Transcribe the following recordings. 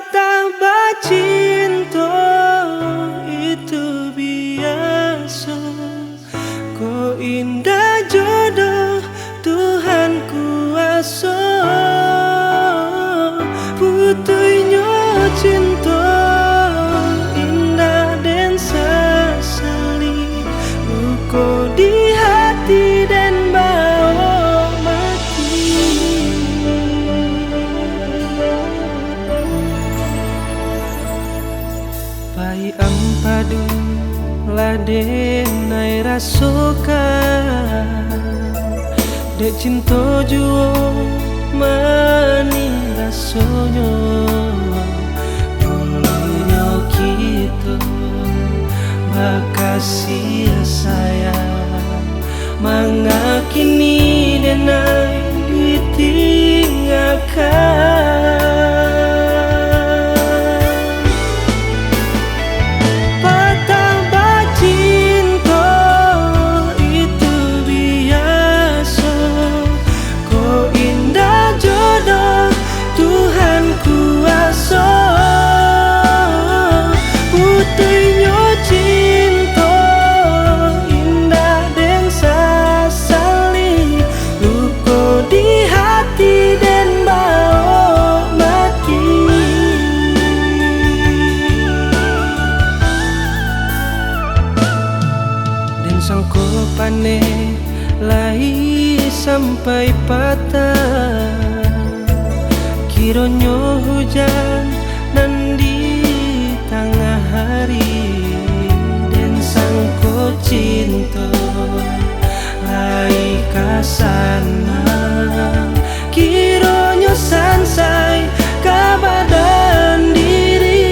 Patah bacinta itu biasa, kau indah jodoh Tuhan kuasa. Putuhnya cinta indah dan sesali, luka di hati dan bawa mati. Pai ampadu ladenai rasokan, dek cinta juo mani rasonyo. Dulunya kita makasih sayang, mangakini denai ditinggalkan. Sangko pane lai sampai patah, kironyo hujan nan di tengah hari, dan sangko cinta lai kasana, kironyo sansai kabadan diri.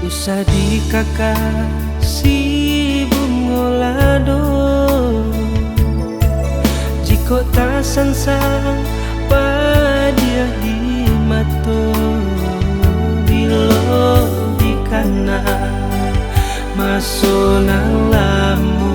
Usah dikakasih bungolado, jika tak sansang padia di mato, bilo di kana masonang lamu.